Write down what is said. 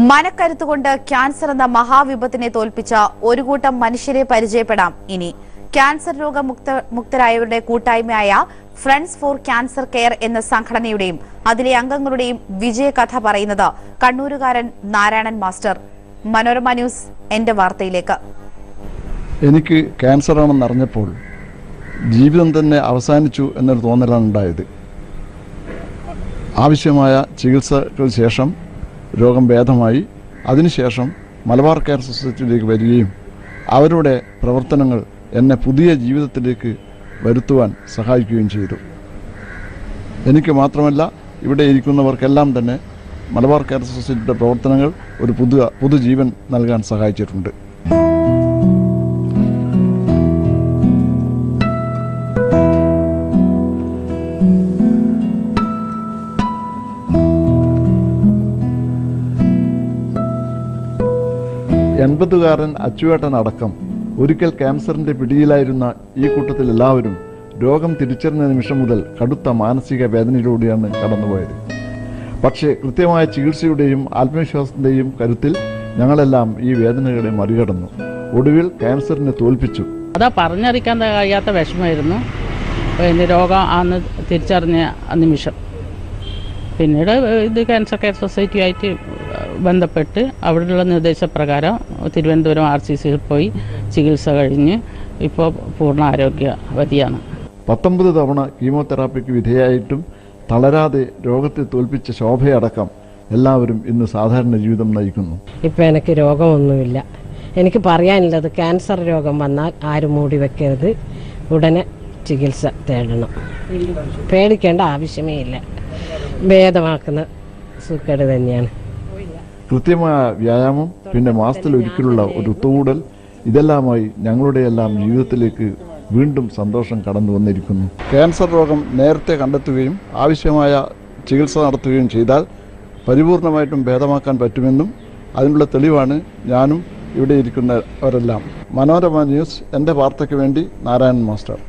മനക്കരുത്തുകൊണ്ട് cancer എന്ന മഹാവിപത്തിനെ തോൽപ്പിച്ച ഒരു കൂട്ടം മനുഷ്യരെ പരിചയപ്പെടാം ഇനി. ക്യാൻസർ രോഗമുക്തരായവരുടെ കൂട്ടായ്മയായ ഫ്രണ്ട്സ് ഫോർ ക്യാൻസർ കെയർ എന്ന സംഘടനയുടെയും അതിലെ അംഗങ്ങളുടെയും വിജയകഥ പറയുന്നത് കണ്ണൂരുകാരൻ നാരായണൻ മാസ്റ്റർ. മനോരമ ന്യൂസ് എന്റെ വാർത്തയിലേക്ക്. എനിക്ക് ക്യാൻസറാണെന്ന് അറിഞ്ഞപ്പോൾ ജീവിതം തന്നെ അവസാനിച്ചു എന്നൊരു തോന്നലാണ് ഉണ്ടായത്. ആവശ്യമായ ചികിത്സകൾക്ക് ശേഷം രോഗം ഭേദമായി. അതിനുശേഷം മലബാർ കെയർ സൊസൈറ്റിയിലേക്ക് വരികയും അവരുടെ പ്രവർത്തനങ്ങൾ എന്നെ പുതിയ ജീവിതത്തിലേക്ക് വരുത്തുവാൻ സഹായിക്കുകയും ചെയ്തു. എനിക്ക് മാത്രമല്ല, ഇവിടെ ഇരിക്കുന്നവർക്കെല്ലാം തന്നെ മലബാർ കെയർ സൊസൈറ്റിയുടെ പ്രവർത്തനങ്ങൾ ഒരു പുതുജീവൻ നൽകാൻ സഹായിച്ചിട്ടുണ്ട്. എൺപതുകാരൻ അച്ചുവേട്ടൻ അടക്കം ഒരിക്കൽ ക്യാൻസറിന്റെ പിടിയിലായിരുന്ന ഈ കൂട്ടത്തിൽ എല്ലാവരും രോഗം തിരിച്ചറിഞ്ഞ നിമിഷം മുതൽ കടുത്ത മാനസിക വേദനയിലൂടെയാണ് കടന്നുപോയത്. പക്ഷേ കൃത്യമായ ചികിത്സയുടെയും ആത്മവിശ്വാസത്തിന്റെയും കരുത്തിൽ ഞങ്ങളെല്ലാം ഈ വേദനകളെ മറികടന്നു. ഒടുവിൽ ക്യാൻസറിനെ തോൽപ്പിച്ചു. അതാ പറഞ്ഞറിയിക്കാൻ കഴിയാത്ത വിഷമമായിരുന്നു രോഗം അന്ന് തിരിച്ചറിഞ്ഞ നിമിഷം. പിന്നീട് ഇത് ക്യാൻസർ കെയർ സൊസൈറ്റിയുമായിട്ട് ബന്ധപ്പെട്ട് അവിടെയുള്ള നിർദ്ദേശപ്രകാരം തിരുവനന്തപുരം RCCയിൽ പോയി ചികിത്സ കഴിഞ്ഞ് ഇപ്പോൾ പൂർണ്ണ ആരോഗ്യവതിയാണ്. 19 തവണ കീമോതെറാപ്പിക്ക് വിധേയായിട്ടും തളരാതെ രോഗത്തെ തോൽപ്പിച്ച ശോഭയടക്കം എല്ലാവരും ഇന്ന് സാധാരണ ജീവിതം നയിക്കുന്നു. ഇപ്പം എനിക്ക് രോഗമൊന്നുമില്ല. എനിക്ക് പറയാനുള്ളത്, ക്യാൻസർ രോഗം വന്നാൽ ആരും മൂടി വെക്കരുത്, ഉടനെ ചികിത്സ തേടണം. പേടിക്കേണ്ട ആവശ്യമേ ഇല്ല. ഭേദമാക്കുന്ന സുഖേട് തന്നെയാണ്. കൃത്യമായ വ്യായാമം, പിന്നെ മാസത്തിലൊരിക്കലുള്ള ഒരു ഒത്തുകൂടൽ, ഇതെല്ലാമായി ഞങ്ങളുടെ എല്ലാം ജീവിതത്തിലേക്ക് വീണ്ടും സന്തോഷം കടന്നു വന്നിരിക്കുന്നു. ക്യാൻസർ രോഗം നേരത്തെ കണ്ടെത്തുകയും ആവശ്യമായ ചികിത്സ നടത്തുകയും ചെയ്താൽ പരിപൂർണമായിട്ടും ഭേദമാക്കാൻ പറ്റുമെന്നും അതിനുള്ള തെളിവാണ് ഞാനും ഇവിടെ ഇരിക്കുന്നവരെല്ലാം. മനോരമ ന്യൂസ് എൻ്റെ വാർത്തയ്ക്ക് വേണ്ടി നാരായണൻ മാസ്റ്റർ.